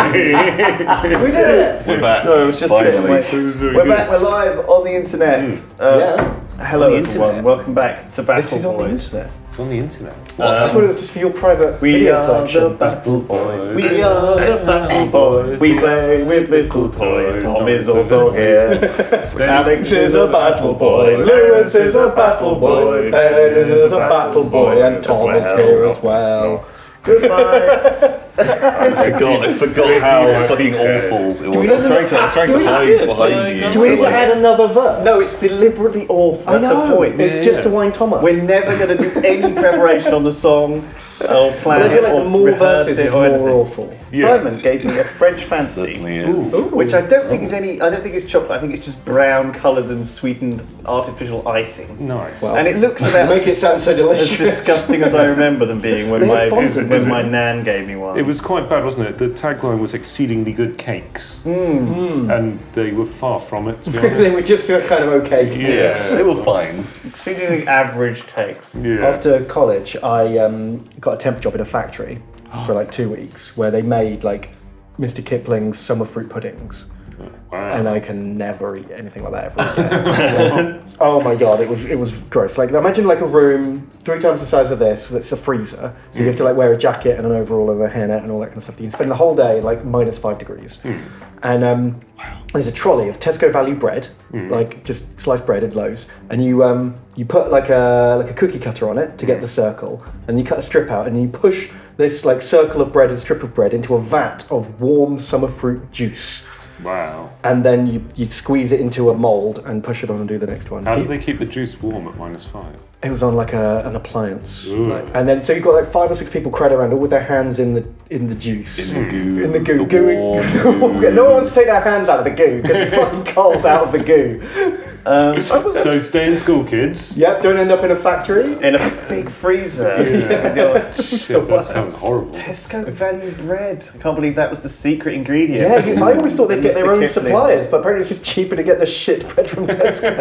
We did it! We're back. So I was just sitting we're back, we're live on the internet. Hello everyone, welcome back to Battleboys. It's on the internet. I thought it was just for your private video collection. We are the Battleboys. We are the Battleboys. We play with little toys. Tom is also here. Alex is a battle boy. Lewis is a battle boy. Dennis is a battle boy. And Tom is here as well. Goodbye. I forgot how fucking awful it was. I was trying to hide behind you. Do we need to add another verse? No, it's deliberately awful. That's the point. It's just to wind Tom up. We're never going to do any preparation on the song or plan I feel like or the more rehearse verses it is or more anything. awful. Simon gave me a French fancy, Certainly is. which I don't think is any. I don't think it's chocolate. I think it's just brown coloured and sweetened artificial icing. Nice. And it looks about Make it sound so as delicious. disgusting as I remember them being when They had fondant, when my nan gave me one. It was quite bad, wasn't it? The tagline was exceedingly good cakes. And they were far from it, to be They honest. were just kind of okay. Yes, they were fine. exceedingly average cake. Yeah. After college, I got a temp job in a factory for like 2 weeks where they made like Mr. Kipling's summer fruit puddings. Wow. And I can never eat anything like that ever again. Oh my god, it was gross. Like imagine like a room 3 times the size of this that's a freezer. So you have to like wear a jacket and an overall and a hairnet and all that kind of stuff. You can spend the whole day like -5 degrees. And there's a trolley of Tesco value bread, like just sliced bread in loaves, and you put like a cookie cutter on it to get the circle, and you cut a strip out and you push this like circle of bread and strip of bread into a vat of warm summer fruit juice. Wow. And then you squeeze it into a mould and push it on and do the next one. How So do they keep the juice warm at -5? it was on like an appliance, and then so you've got like 5 or 6 people crowd around, all with their hands in the juice, In the goo. in the goo, The warm goo. No one wants to take their hands out of the goo because it's fucking cold out of the goo. So stay in school, kids. Yep, don't end up in a factory. In a big freezer. Shit, that sounds horrible. Tesco value bread. I can't believe that was the secret ingredient. Yeah, I always thought they'd get their Mr. own Kipling. suppliers, but apparently it's just cheaper to get the shit bread from Tesco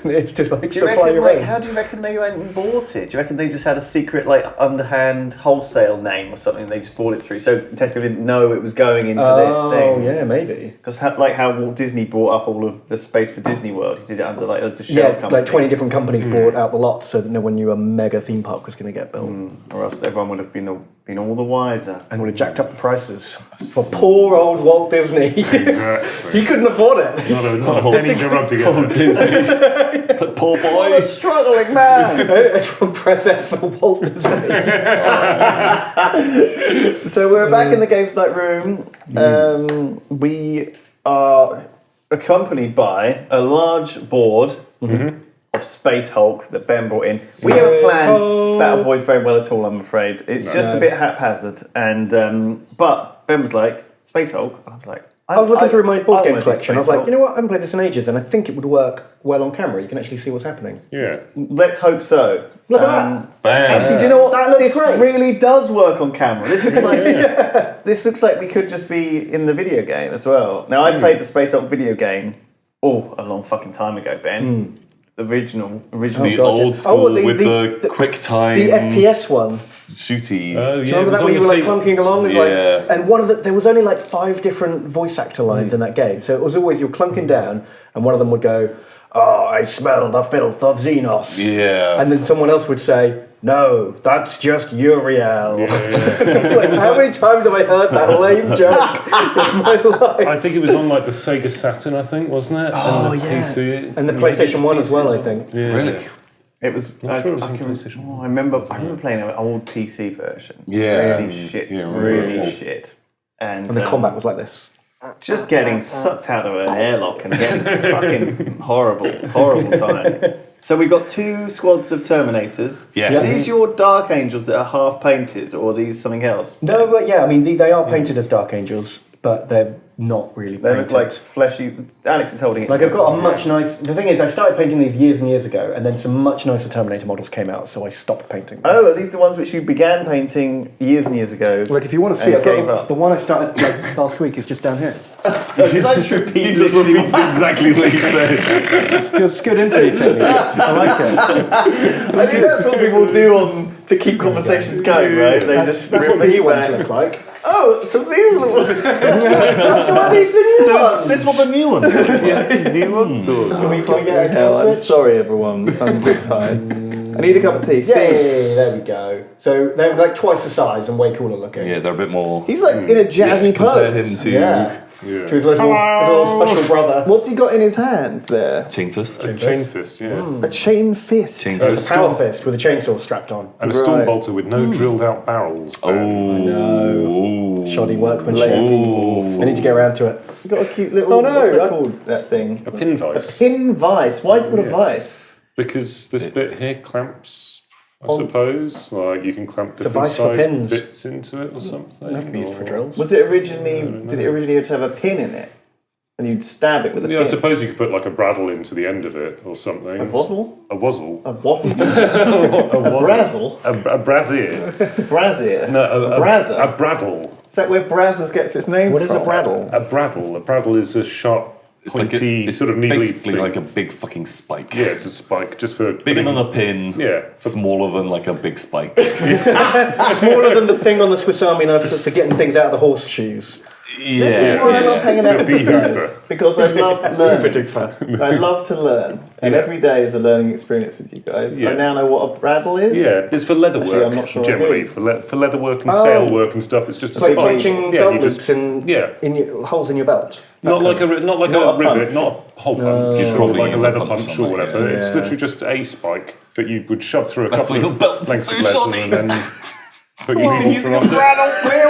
than it is to like Do you supply reckon, your like, own. how do you reckon they went and bought it? Do you reckon they just had a secret, like, underhand wholesale name or something? They just bought it through, so Tesco didn't know it was going into this thing. Oh yeah, maybe. Because like how Walt Disney bought up all of the space for Disney World, he did it under like loads of shell Yeah, companies. like 20 different companies bought out the lot so that no one knew a mega theme park was going to get built. Or else everyone would have been all the wiser. And would have jacked up the prices for poor old Walt Disney. He couldn't afford it. Not a penny to rub together. Poor What boy. a struggling man! Everyone press F for Walt Disney. So we're back in the games night room. We are accompanied by a large board of Space Hulk that Ben brought in. We haven't planned Battleboys very well at all, I'm afraid. It's just a bit haphazard. And but Ben was like, Space Hulk. I was like, I was looking through my board game wanna do collection. I was Space like, Hulk. you know what? I haven't played this in ages, and I think it would work well on camera. You can actually see what's happening. Yeah. Let's hope so. Look at that. Bang. Actually, do you know what? That looks This great. really does work on camera. This looks like this looks like we could just be in the video game as well. Now, I played the Space Hulk video game a long fucking time ago, Ben. The original. The God, yeah. old school the- with the- the quick time The FPS one. shooty. Oh, yeah. Do you it remember was that on where you the were like same- clunking along? And, Yeah. like, and one of there was only like 5 different voice actor lines in that game. So it was always you're clunking down, and one of them would go, "Oh, I smell the filth of Xenos." Yeah. And then someone else would say, "No, that's just Uriel." Like, how many times have I heard that lame joke in my life? I think it was on like the Sega Saturn, I think, wasn't it? Oh, and the yeah. PC. And the PlayStation 1 as well, I think. Yeah. Really? It was. I'm sure it was on can- PlayStation. I remember playing an old PC version. Yeah. Really shit. Yeah, really right. shit. And And the combat was like this. just getting sucked out of an airlock and getting fucking horrible time. So we've got 2 squads of Terminators. Yes. Are these your Dark Angels that are half painted, or are these something else? No, but yeah, I mean, they are painted as Dark Angels, but they're not really They painted. look like fleshy. Alex is holding it. Like I've got a much nice. The thing is, I started painting these years and years ago, and then some much nicer Terminator models came out, so I stopped painting. Oh, are these the ones which you began painting years and years ago? Like if you want to see, and I've got gave up. the one I started like last week is just down here. Did I just repeat? He just literally repeats exactly what he said. It's good interview technique. I like it. I think that's what people do to keep conversations going, right? They just That's what the new ones look like. Oh, so these are the This was the new one. New ones. Can we get a hell, I'm switch? sorry, everyone. I'm a bit tired. I need a cup of tea. Steve. Yay, there we go. So they're like twice the size and way cooler looking. Yeah, they're a bit more. He's like in a jazzy compare him pose. to Yeah. Yeah. To his little special brother. What's he got in his hand there? Chain Fist. Chain fist, yeah. A chain fist. Chain So it's Fist. a power fist with a chainsaw strapped on. And a storm bolter with no drilled out barrels. Oh, no. Shoddy workmanship. Ooh. I need to get around to it. You got a cute little. Oh, no, What's that I- called? That thing. A pin A vice. pin vice. Why is it called a vice? Because this bit here clamps, I suppose. Like you can clamp a different vice for size pins. bits into it or something. That can be used for or- drills. Was it originally? Did it originally have to have a pin in it? And you'd stab it with a Yeah, I pin. suppose you could put like a bradawl into the end of it or something. A wazzle? A wazzle. A what? A A brazzle? A brazier. Brazier? No, a brazzer? A braddle. Is that where Brazzers gets its name What is from? a braddle? A braddle. A braddle is a sharp, It's like pointy, it's sort of needly basically thing. like a big fucking spike. Yeah, it's a spike just for Bigger than a pin. Yeah. Smaller than like a big spike. Smaller than the thing on the Swiss Army knife for getting things out of the horseshoes. Yeah. This is why I love hanging out with you guys. Dehoofer. Because I love learning. Doofer. I love to learn. And every day is a learning experience with you guys. Yeah. I now know what a braddle is. Yeah, it's for leather work. Actually, I'm not sure I generally do. for leather work and Oh. sail work and stuff. It's just a Like spike. punching Yeah, belt you loops just in yeah. your, holes in your belt. Not like a Not rivet, a punch. not a hole punch, or Probably like a use a leather punch punch on or that, whatever. yeah. It's Yeah. literally just a spike that you would shove through a That's couple why your of belt's lengths so of leather shoddy. and then put your needle through after.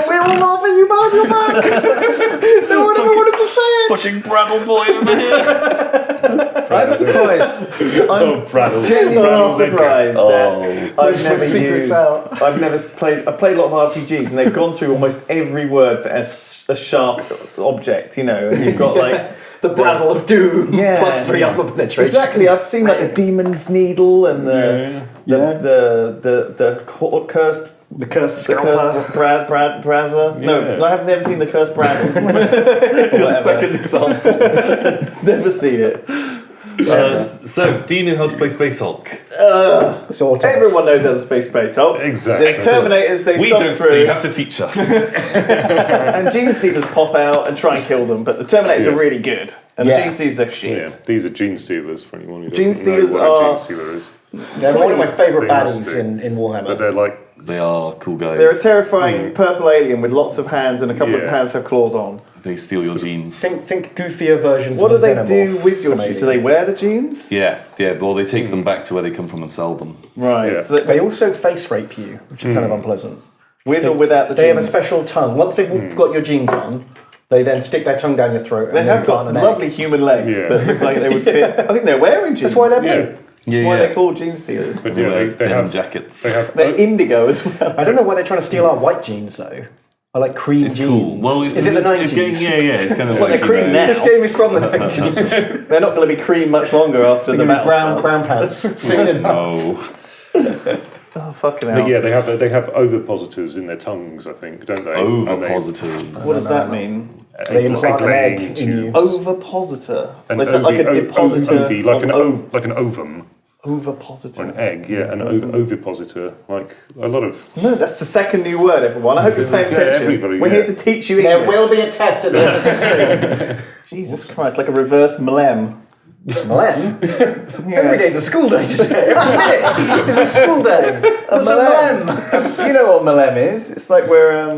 We're all laughing you behind your back. No one ever wanted to say it. Fucking Brattle boy over here. I'm surprised. Oh, I'm Braddle. genuinely Braddle's a surprised Oh. that I've never secret's used. out. I've never played. I've played a lot of RPGs, and they've gone through almost every word for a sharp object. You know, and you've got like The Braddle of Doom Yeah. plus 3 armor penetration. exactly. I've seen like the demon's needle and the cursed. The cursed The scalper. cursed Brazzer. No, Yeah. I have never seen the cursed Braddle. Second example. Never seen it. So, do you know how to play Space Hulk? Sort of. Everyone knows how to space. Oh, Exactly. the Terminators, they we stop don't, so through. you have to teach us. And Gene Stealers pop out and try and kill them, but the Terminators Yeah. are really good, and Yeah. the Gene Stealers are shit. Yeah, these are gene stealers for anyone who Gene doesn't know stealers what are- a gene stealer is. They're one of my favourite They must baddies be. in Warhammer. But they're like They are cool guys. They're a terrifying purple alien with lots of hands, and a couple of Yeah. hands have claws on. They steal your genes. think goofier versions What do of they the do Xenomorph with your from genes? Do they Alien. wear the genes? Yeah. Well, they take them back to where they come from and sell them. Right. Yeah. So They also face rape you, which is kind of unpleasant. with or without the They have a genes? special tongue. Once they've got your genes on, they then stick their tongue down your throat. They and have then got plant an egg. lovely human legs Yeah. that look like they would fit. I think they're wearing jeans. That's why they're yeah. blue. That's why they're called Gene Stealers. But They yeah, wear they denim have jackets. they have They're indigo as well. I don't know why they're trying to steal our white genes though. I like cream It's jeans. cool. Well, is it the 90s? It's kind of Well, like they're cream now. This game is from the 90s. They're not going to be cream much longer after the They're battle brown starts. pants. Soon enough. No. Oh, fucking But hell. yeah, they have ovipositors in their tongues, I think, don't they? And they- Ovipositors. What does that mean? They implant an egg laying in tubes. you. Ovipositor. An Is that like a ovi- depositor? ovi, like of like an ovum or Ovipositor. an egg, yeah, an ovipositor, like a lot of. No, that's the second new word, everyone. I hope you're paying Yeah, attention. everybody, We're yeah. here to teach you English. There will be a test at the end of this Jesus Christ, like a reverse mlem. Millenn? Yeah. Every day's a school day today. Every minute is a school day. What's a mlem. mlem? You know what mlem is? It's like where a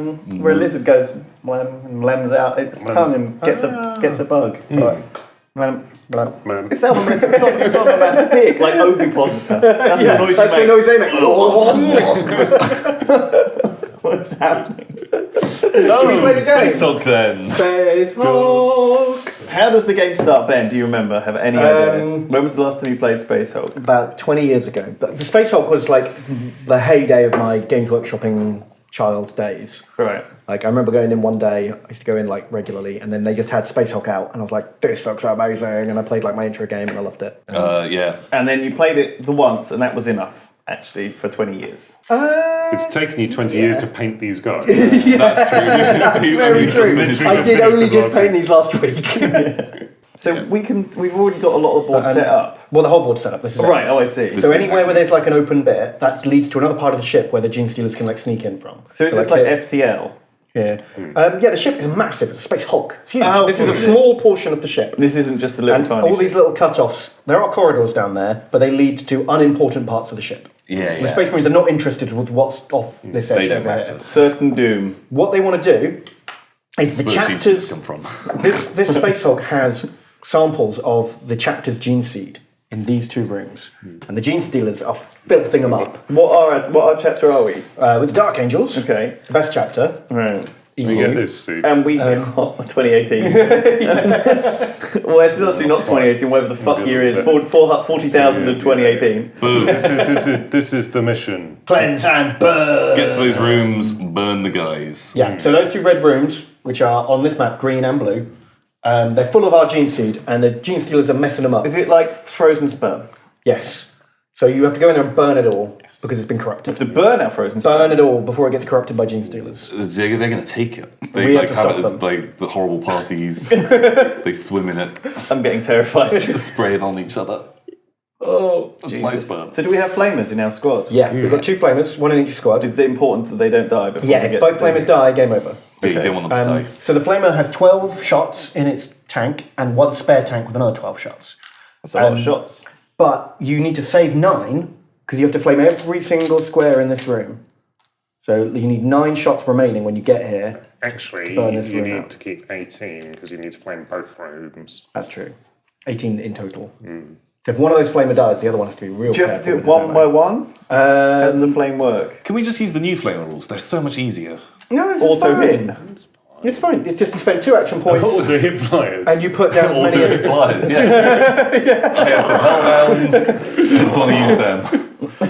lizard goes mlem and mlems out its tongue and gets a bug. Right. Mlem. Man. It's onomatopoeic, like ovipositor. That's the noise That's the you noise they make. make. What's happening? So, we play the game? Space Hulk then. Space Hulk. How does the game start, Ben? Do you remember? Have any idea? When was the last time you played Space Hulk? About 20 years ago. The Space Hulk was like the heyday of my Games Workshopping child days. Right. Like I remember going in one day, I used to go in like regularly, and then they just had Space Hulk out, and I was like, this looks amazing, and I played like my intro game, and I loved it. Yeah. And then you played it the once, and that was enough, actually, for 20 years. It's taken you 20 years to paint these guys. That's true. Very true. I did only just paint paint these last week. So we've already got a lot of the board set up. Well, the whole board's set up. This is it. Right, oh I see. So anywhere where there's like an open bit, that leads to another part of the ship where the Gene Stealers can like sneak in from. So is this like the- FTL? here. The ship is massive. It's a Space Hulk. It's huge. How This is a big is small portion of the ship. This isn't just a little And tiny all these ship. little cut-offs, there are corridors down there, but they lead to unimportant parts of the ship. Yeah, The Space Marines are not interested with what's off this edge They don't over here. matter. Certain doom. What they want to do is the Where the genes chapters... come from. This Space Hulk has samples of the chapter's gene seed in these two rooms. And the gene stealers are filthing them up. What chapter are we? With the Dark Angels, Okay. the best chapter. Right. We get this, Steve. And we got 2018. Well, it's obviously not 2018, whatever the fuck year is. 40,000 in 2018. Boom. This is the mission. Cleanse and burn! Get to those rooms, burn the guys. Yeah, so those two red rooms, which are on this map, green and blue, they're full of our gene seed, and the gene stealers are messing them up. Is it like frozen sperm? Yes. So you have to go in there and burn it all, because it's been corrupted. To burn out frozen sperm? Burn it all before it gets corrupted by gene stealers. They're going to take it. They We have like to have stop it as them. like the horrible parties. They swim in it, I'm getting terrified. spray it on each other. Oh, That's my sperm. So do we have flamers in our squad? Yeah, we've got two flamers, one in each squad. Is it important that they don't die before Yeah, we if get both to flamers die, game over. Yeah, you don't want them to die. So the flamer has 12 shots in its tank, and one spare tank with another 12 shots. That's a lot of shots. But you need to save 9, because you have to flame every single square in this room. So you need 9 shots remaining when you get here. Actually, burn this you room need out. to keep 18 because you need to flame both rooms. That's true. 18 in total. So if one of those flamer dies, the other one has to be real Do you have to careful do it with his one ammo. by one? How does the flame work? Can we just use the new flamer rules? They're so much easier. No, it's Auto fine. hit. It's fine. It's just you spend 2 action points Auto hit flyers. and you put down as Auto many... hit flyers, yes. I have some hellhounds. Just want to use them.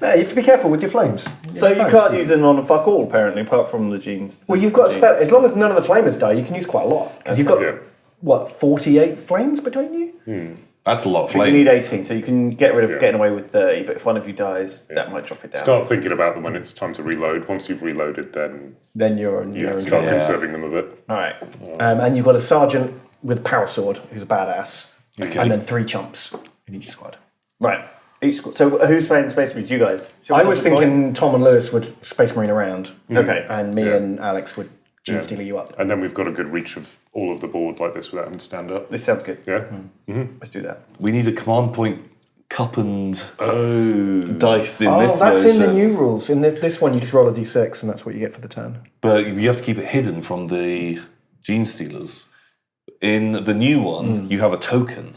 No, you have to be careful with your flames. So you fine. can't use them on a fuck all, apparently, apart from the genes. Well, you've got a spare... As long as none of the flamers die, you can use quite a lot. Because you've got, Yeah. what, 48 flames between you? That's a lot of But flames. you need 18, so you can get rid of Yeah. getting away with 30, but if one of you dies, that might drop it down. Start thinking about them when it's time to reload. Once you've reloaded, then Then you're start Yeah. conserving them a bit. Alright. and you've got a sergeant with power sword who's a badass. Okay. And then 3 chumps in each squad. Right. Each squad. So who's playing Space Marines? You guys? Shall we I toss was a coin? thinking Tom and Lewis would Space Marine around. Okay. And me and Alex would gene stealer you up. And then we've got a good reach of all of the board like this without having to stand up. This sounds good. Yeah? Let's do that. We need a command point cup and dice in Oh, this that's version. in the new rules. In this one, you just roll a d6 and that's what you get for the turn. But you have to keep it hidden from the gene stealers. In the new one, you have a token.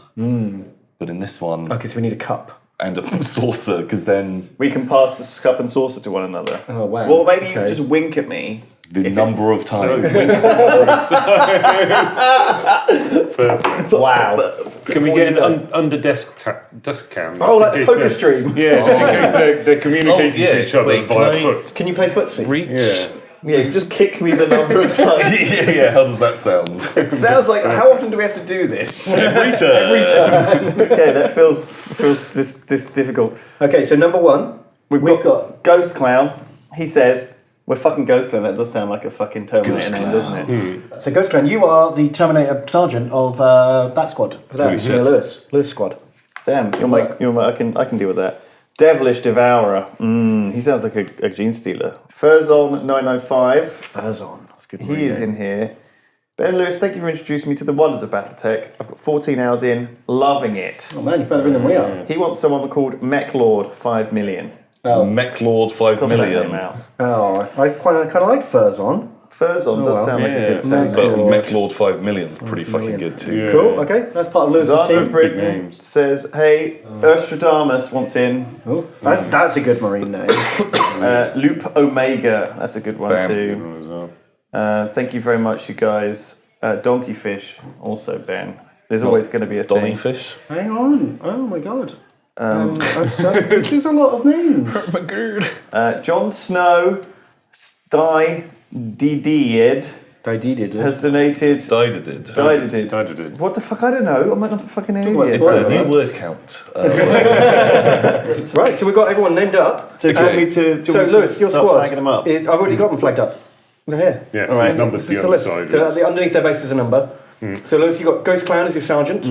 But in this one, Okay, so we need a cup. and a saucer, because then We can pass this cup and saucer to one another. Oh, wow. Well, maybe you Okay. can just wink at me. the If number of times. Perfect. Wow. Can we get an under desk cam? Oh, just like in the case poker they're- stream. Yeah, just in case they're communicating Oh, yeah. to each other Wait, via can I- foot. Can you play footsie? Reach. Yeah. Yeah, you just kick me the number of times. yeah, how does that sound? Sounds like, how often do we have to do this? Every turn. Okay, that feels difficult. Okay, so number 1, We've got Ghost Clown. He says, we're fucking Ghost Clown. That does sound like a fucking Terminator Ghost name, Clown. doesn't it? So Ghost Clan, you are the Terminator Sergeant of that squad. Holy shit. Lewis squad. Damn, I can deal with that. Devilish Devourer. He sounds like a gene stealer. Furzon 905. Furzon. That's good. He is in here. Ben Lewis, thank you for introducing me to the wonders of BattleTech. I've got 14 hours in, loving it. Oh man, you're further in than we are. He wants someone called Mechlord 5 million. Mech Lord 5 Cross that million. name out. Oh, I kind of like Furzon. Furzon does well. sound like a Yeah. good name. But Cool. Mech Lord 5 million's pretty fucking good too. Yeah. Cool. Okay, that's part of Lewis's Zard of team. Big Britain names. says, hey, Erstradamus wants in. Oh, that's a good marine name. Loop Omega, that's a good one Bam. too. Thank you very much, you guys. Donkey Fish, also Ben. There's always going to be a Donny thing. Fish. Hang on. Oh my god. This is a lot of names. Jon Snow, Sty Didied Did has donated. Dided. Dided. What the fuck? I don't know. I'm not a fucking idiot. It's a new word count. Right, so we've got everyone named up. So do you want me to? So Lewis, your squad flagging them up. is. I've already got them flagged up. They're here. Yeah, All right. it's numbered This the is the other list. side. So is- underneath their base is a number. So Lewis, you've got Ghost Clown as your sergeant.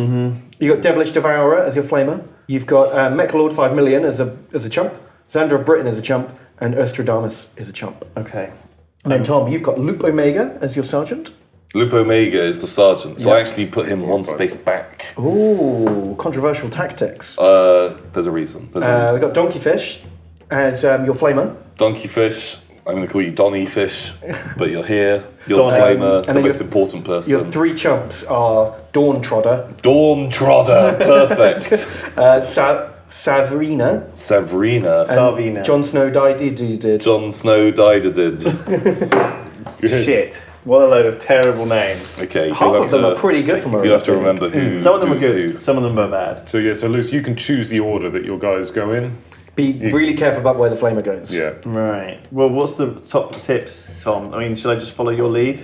You've got Devilish Devourer as your flamer. You've got Mech Lord 5 million as a chump. Xander of Britain as a chump. And Erstradamus is a chump. Okay. And then Tom, you've got Loop Omega as your sergeant. Loop Omega is the sergeant, so I actually put him one space back. Ooh, controversial tactics. There's a reason. We've got Donkey Fish as your flamer. Donkey Fish. I'm going to call you Donny Fish, but you're here. You're the flamer, the most important person. Your 3 chumps are Dawn Trodder. Dawn Trodder, perfect. Savrina. Savrina. Jon Snow did. Jon Snow did. Shit. What a load of terrible names. Okay, Half of them are pretty good from You have to remember who. Some of them are who's good, who. some of them are bad. So Luce, you can choose the order that your guys go in. Be really careful about where the flamer goes. Yeah. Right. Well, what's the top tips, Tom? I mean, should I just follow your lead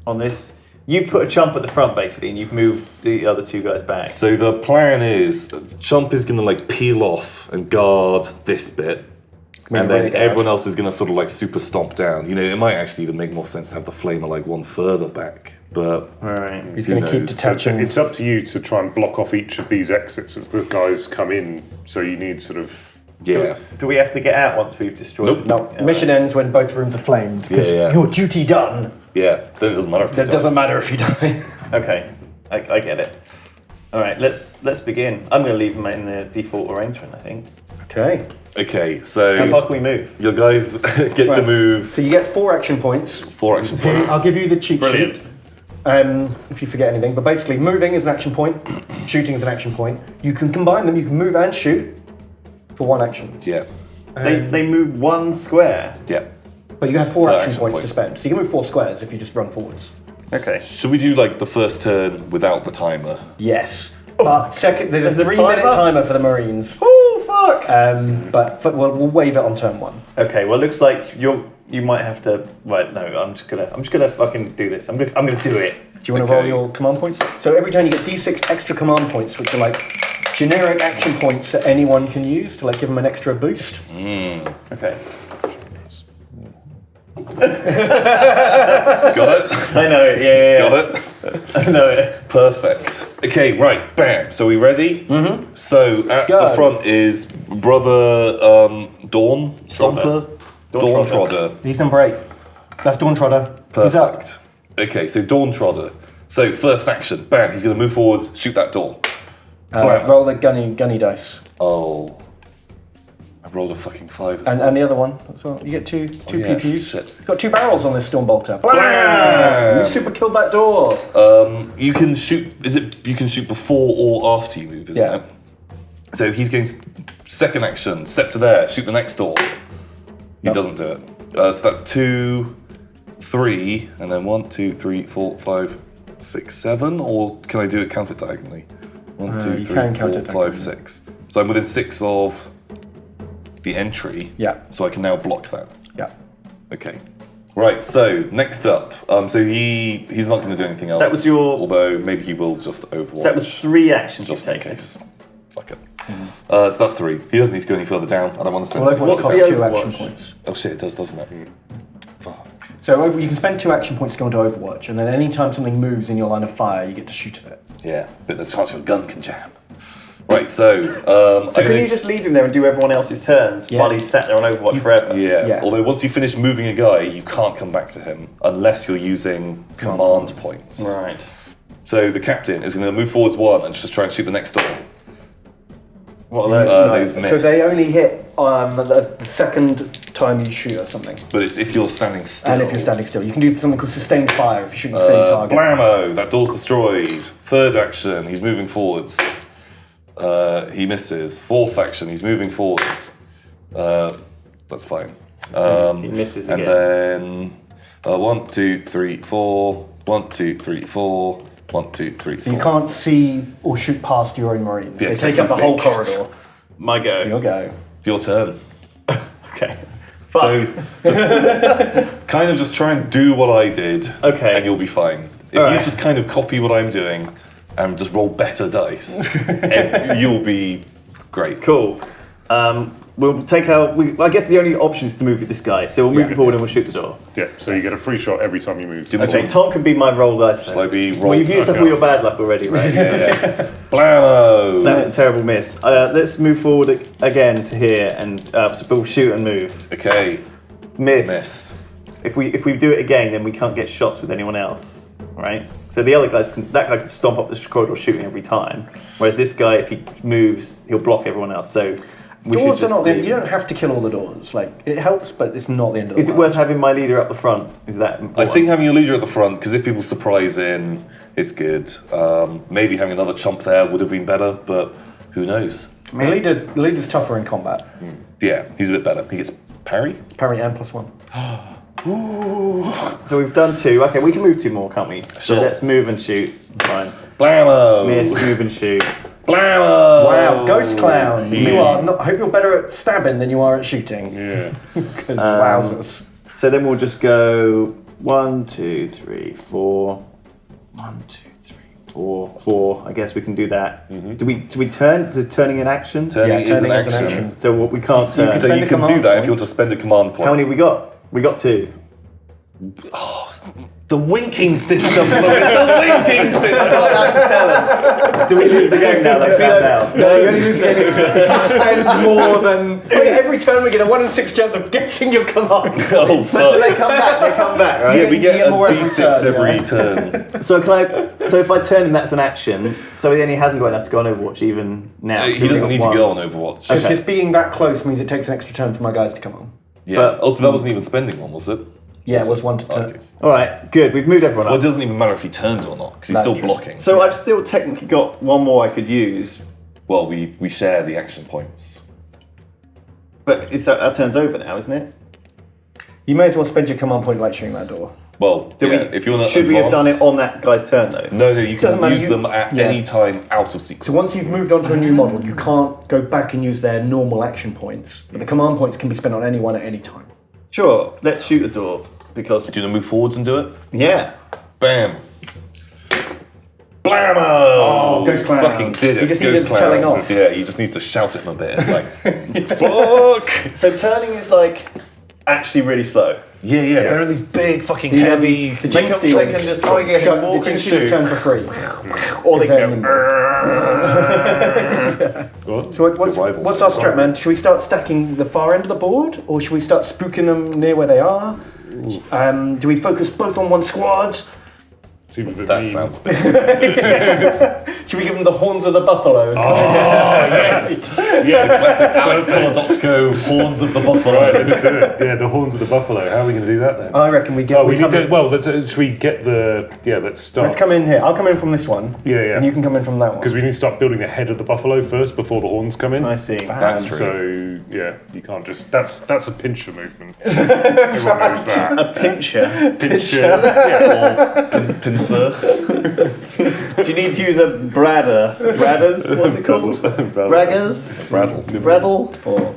on this? You've put a chump at the front, basically, and you've moved the other 2 guys back. So the plan is, Chump is going to like peel off and guard this bit. And then everyone else is going to sort of like super stomp down. You know, it might actually even make more sense to have the flamer like one further back. But Right. He's going to keep knows? detaching. It's up to you to try and block off each of these exits as the guys come in. So you need sort of. yeah. Do we have to get out once we've destroyed? Nope. No, mission ends when both rooms are flamed. Because Yeah. your duty done. Yeah, then it doesn't matter if you It doesn't matter if you die. Okay, I get it. All right, let's begin. I'm going to leave them in the default arrangement, I think. Okay. Okay, so How far can we move? your guys get to Right. move So you get 4 action points. 4 action points. I'll give you the cheat Brilliant. sheet. If you forget anything, but basically moving is an action point, shooting is an action point. You can combine them, you can move and shoot for 1 action. Yeah, They move 1 square. yeah. But you have 4 Per action action points point. to spend. So you can move 4 squares if you just run forwards. Okay. Should we do like the first turn without the timer? Yes. But second, there's a There's a 3-minute timer? timer for the Marines. Oh fuck! We'll waive it on turn 1. Okay, well, it looks like you might have to. Right, no, I'm just gonna fucking do this. I'm gonna do it. Do you want to roll your command points? So every turn you get D6 extra command points, which are like generic action points that anyone can use to like give them an extra boost. Okay. Got it? I know it. Yeah. Got it? I know it. Perfect. Okay, right, bam. So we ready? Mm-hmm. So at Go. the front is Brother Dawn Stomper? Dawn Trodder. He's number 8. That's Dawn Trodder. He's up. Perfect. Okay, so Dawn Trodder. So first action, bam, he's going to move forwards, shoot that door. Blam. Roll the gunny dice. Oh. I rolled a fucking 5. And the other one as well. You get two yeah, PPUs. shit. You've got 2 barrels on this Stormbolter. Blam! You super killed that door. You can shoot, you can shoot before or after you move, isn't Yeah. it? So he's going to, second action, step to there, shoot the next door. He doesn't do it. So that's 2, 3, and then 1, 2, 3, 4, 5, 6, 7, or can I do it count it diagonally? 1, 2, you 3, can 4, count it 5, diagonally. 6. So I'm within 6 of the entry. Yeah. So I can now block that. Yeah. Okay. Right, so next up, so he's not going to do anything else. that was your- Although maybe he will just overwatch. So that was 3 actions just you've in taken. case. Fuck it. So that's 3. He doesn't need to go any further down. I don't want to send Well, him. Overwatch What's costs the 2 Overwatch? action points. Oh shit, it does, doesn't it? Fuck. So you can spend 2 action points to go into Overwatch, and then anytime something moves in your line of fire, you get to shoot at it. Yeah, but there's a chance your gun can jam. Right, so. So can you just leave him there and do everyone else's turns Yeah. while he's sat there on Overwatch forever? Yeah. Yeah. Although once you finish moving a guy, you can't come back to him unless you're using command points. Right. So the captain is going to move forwards 1 and just try and shoot the next door. What are those? Those So miss. they only hit the second time you shoot or something. But it's if you're standing still. And if you're standing still. You can do something called sustained fire if you shoot the same target. Blammo! That door's destroyed. Third action, he's moving forwards. He misses. Fourth action, he's moving forwards. That's fine. He misses And again. then 1, 2, 3, 4. 1, 2, 3, 4. 1, 2, 3, 4. So you can't see or shoot past your own Marines. Yeah, They it's take up the big. whole corridor. My go. You'll go. Your turn. Okay. So just kind of just try and do what I did. Okay. And you'll be fine. If All you right. just kind of copy what I'm doing and just roll better dice, you'll be great. Cool. We'll take out. I guess the only option is to move with this guy. So we'll move it forward and we'll shoot the door. Yeah, so you get a free shot every time you move. Okay. Tom can be my roll dice. Shall I be Well, you've used up Okay. all your bad luck already, right? Blammo! That was a terrible miss. Let's move forward again to here and so we'll shoot and move. Okay, Miss. miss. if we do it again, then we can't get shots with anyone else, right? So the other that guy can stomp up the corridor shooting every time, whereas this guy, if he moves, he'll block everyone else. So we should Doors are just not. leave. You don't have to kill all the doors. Like it helps, but it's not the end of the Is it world. worth having my leader up the front? Is that I important? think having your leader at the front, because if people surprise in, it's good. Maybe having another chump there would have been better, but who knows? The leader's tougher in combat. Yeah, he's a bit better. He gets parry. Parry and +1. So we've done 2. Okay, we can move 2 more, can't we? So Sure. let's move and shoot. Fine. Blammo! Miss, move and shoot. Blammo! Wow, Ghost Clown! You Yes. are not. I hope you're better at stabbing than you are at shooting. Yeah. Because wowzers. So then we'll just go 1, 2, 3, 4. 1, 2, 3, 4. 4. I guess we can do that. Do we turn? Is it turning an action? Turning is an turning is an action. action. So we can't turn. So Spend you a can do command that if point. you want to spend a command point. How many have we got? We got 2. The winking system, Lewis, the winking system! Not allowed to tell them. Do we lose the game now? They found out. No, you only lose the game if you spend more than. Oh, yeah, every turn we get a 1 in 6 chance of guessing your command. Oh, But do fuck. they come back? They come back, right? Yeah, we get you get a more every d6 turn, every yeah. turn. So so if I turn him, that's an action. So then he hasn't got enough to go on Overwatch even now. He doesn't need to go on Overwatch. Because just being that close means it takes an extra turn for my guys to come on. Yeah. But- Also, that wasn't even spending one, was it? Yeah, it was 1 to turn. Okay. All right, good. We've moved everyone Well, it up. doesn't even matter if he turns or not, because he's That's still true. blocking. So I've still technically got 1 more I could use, Well, we share the action points. but our turn's over now, isn't it? You may as well spend your command point like shooting that door. Well, if you want to Should we have done it on that guy's turn though? No, you Doesn't can matter, use them at yeah. any time out of sequence. So once you've moved on to a new model, you can't go back and use their normal action points. But the command points can be spent on anyone at any time. Sure. Let's shoot the door because Do you want to move forwards and do it? yeah. Bam. Blammo! Oh, Ghost Clown. Fucking did it. You just Ghost needed Clown. telling off. Yeah, you just need to shout at him a bit. Like, fuck! So turning is like actually really slow. Yeah, they're in these big, fucking The, heavy... The They Jinx can Stealers. just walk The and Jinx shoot, Stealers turn for free. or they can Go on. So The rivals what's are our strat, man? Should we start stacking the far end of the board, or should we start spooking them near where they are? Do we focus both on one squad? See what That sounds big. Should we give them the horns of the buffalo? yes. Yeah, Classic Alex Kolodoxko, Horns of the Buffalo. right, let's do it. Yeah, the horns of the buffalo. How are we going to do that then? I reckon we get. Oh, we need come to. in- Well, should we get the? Yeah, let's start. Let's come in here. I'll come in from this one. Yeah. And you can come in from that one. Because we need to start building the head of the buffalo first before the horns come in. I see. That's true. So yeah, you can't just. That's a pincher movement. Everyone knows that. A pincher. Pincher. Yeah. Pincer. Do you need to use a bradder? Bradders? What's it called? Braggers? Rattle. Bradle? Or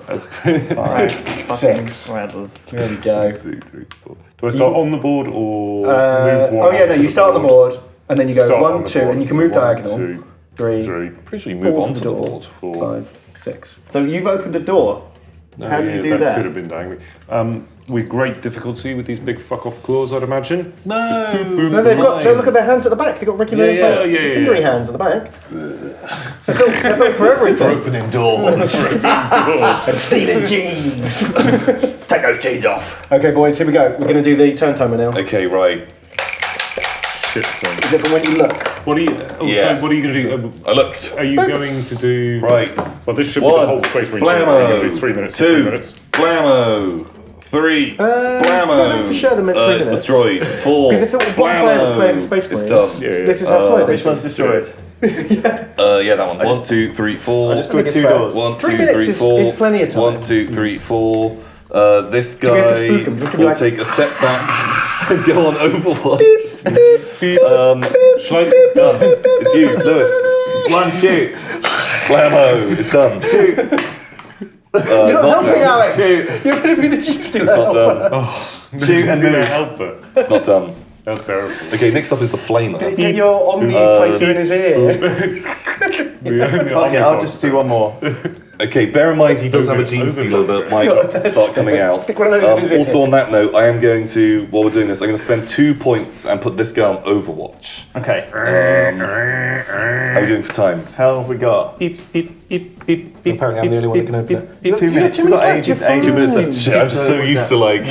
6. braddles? There we go. 1, 2, 3, 4. Do I start on the board or move one? Oh yeah, no. onto You start the board, and then you go Start on 1, the 2, board. and you can move 1, diagonal. 2, 3, 3. Pretty sure you 4 move for on the to the door. board. 5, 6. So you've opened a door. How do you do that? Could have been diagonally. With great difficulty with these big fuck off claws, I'd imagine. No, No, they've got. Look at their hands at the back. They've got regular Yeah, fingery yeah. hands at the back. They're built for everything. opening doors. And stealing jeans. Take those jeans off. Okay, boys, here we go. We're going to do the turn timer now. Okay, right. Shit, son. Is it from when you look? What are you? Yeah. So what are you going to do? I looked. Are you going to do? Right. Well, this should be One. the whole space range. Blammo. You're going to do 3 minutes. 3 2. minutes. Blammo. 3. don't Blammo. have to share them in 3 It's minutes. destroyed. 4. Because if it was one player was playing the Space It's Marines, done. Yeah, yeah. this is how slow Which one's destroyed? Yeah, that one. 1, 2, 3, 4. I just put it's 2 fair. doors. 1, 3 2, minutes 3, is 4. is plenty of time. 1, 2, 3, 4. This we have to guy spook him? Do we have to be will like- take a step back and go on Overwatch. Shall I? Done. It's you, Lewis. One shoot. Blammo. It's done. Shoot. You're not helping, done. Alex. Shoot. You're going to be the Jinx It's not done. Shoot and move. help it. It's not done. That's terrible. Okay, next up is the Flamer. Get your Omni placer in his ear. The only Fuck it, army I'll boss. just do one more. Okay, bear in mind he does have a gene stealer that might start coming out. Stick one of those in his ear. Also on that note, I am going to, while we're doing this, I'm going to spend 2 points and put this guy on Overwatch. Okay. How are we doing for time? How have we got? Beep, beep, beep, beep, beep. Apparently I'm the only one that can open it. Beep, 2 minutes. two We've got minutes ages. left, you're 2 minutes fine. left. Shit, I'm just so used to like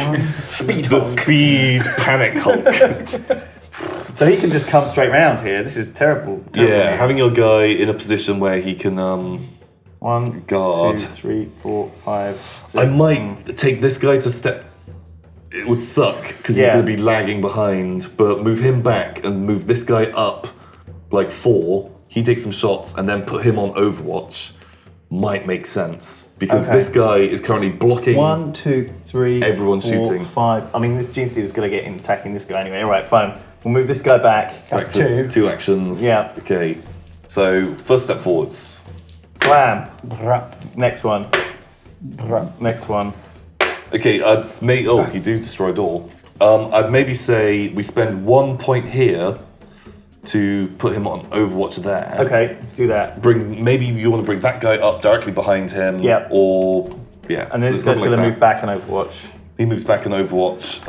Speed the Hulk. speed panic Hulk. So he can just come straight round here. This is terrible. Yeah, news. having your guy in a position where he can 1, guard. 2, 3, 4, 5, 6. I might take this guy to step. It would suck because he's Yeah. going to be lagging behind, but move him back and move this guy up like 4. He takes some shots and then put him on Overwatch. Might make sense because Okay. this guy is currently blocking. 1, 2, 3. Everyone's 4, shooting. 5. I mean, this Gene Stealer's going to get in attacking this guy anyway. All right, fine. We'll move this guy back. That's Back to 2. 2 actions. Yeah. Okay. So first step forwards. Blam. Next one. Next one. Okay, I'd make. Oh, you do destroy a door. I'd maybe say we spend 1 point here to put him on Overwatch there. Okay, do that. Maybe you want to bring that guy up directly behind him. Yeah. Or yeah. And then so this there's guy's nothing going to like move back on Overwatch. that. He moves back in Overwatch.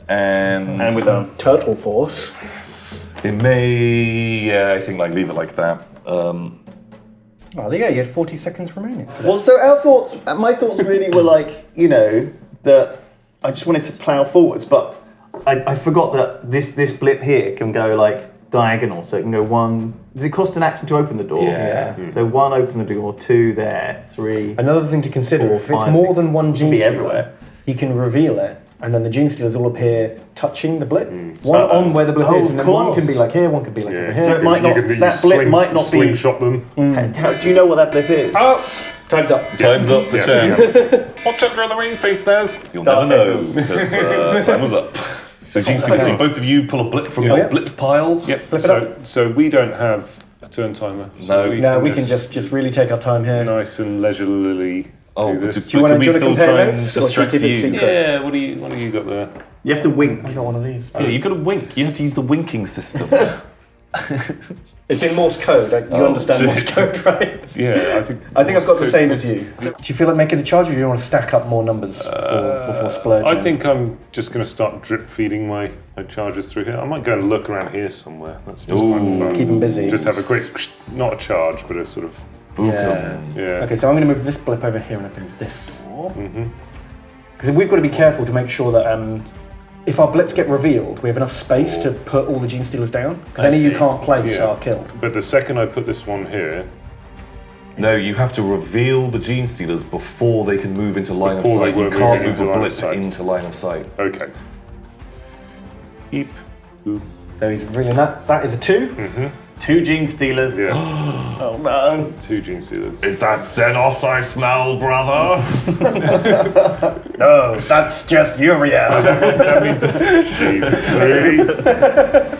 And And we're done. Turtle Force. it may. Yeah, I think like leave it like that. Oh, there you go. You had 40 seconds remaining. Well, so my thoughts really were like, that I just wanted to plough forwards, but I forgot that this blip here can go like diagonal, so it can go 1. Does it cost an action to open the door? Yeah. So 1 open the door, 2 there, 3. Another thing to consider, 4, if it's 5, more 6, than one Gene be Stealer, everywhere. he can reveal it, and then the Gene Stealers all appear touching the blip. One So- on where the blip Oh, is, of and then one course. can be like here, one could be like Yeah. over here. So it might not- that blip might not be- slingshot them. Do you know what that blip is? Oh, time's up. Time's up for Yeah. champ. Watch out on the ring, paint stairs. You'll never Dark know angels. because time was up. So Gene Stealers, both of you pull a blip from your Yeah. blip pile. Yep. Flip it So we don't have a turn timer. So No. No, we can just really take our time here. nice and leisurely Oh, do but this. Do you want can we to still compare try and notes, or should we distract keep it you? secret? Yeah. What do you got there? You have to wink. I got one of these. Yeah, you've got to wink. You have to use the winking system. It's in Morse code. You understand shit. Morse code, right? Yeah, I think I've got the same as you. Do you feel like making a charge, or do you want to stack up more numbers before splurging? I think I'm just going to start drip feeding my charges through here. I might go and look around here somewhere. That's just quite fun. Keep 'em busy. Just have a quick, not a charge, but a sort of Yeah. yeah. Okay, so I'm going to move this blip over here and open this door. Because we've got to be careful to make sure that if our blips get revealed, we have enough space to put all the Gene Stealers down. Because any you can't place Yeah. are killed. But the second I put this one here, No, you have to reveal the Gene Stealers before they can move into line Before of they sight. You were can't moving move into a line of blip sight. into line of sight. okay. Eep. Boop. So he's revealing that. That is a 2. 2 Gene Stealers. Yeah. Oh no. 2 Gene Stealers. Is that Xenos I smell, brother? No, that's just Uriel. That means really.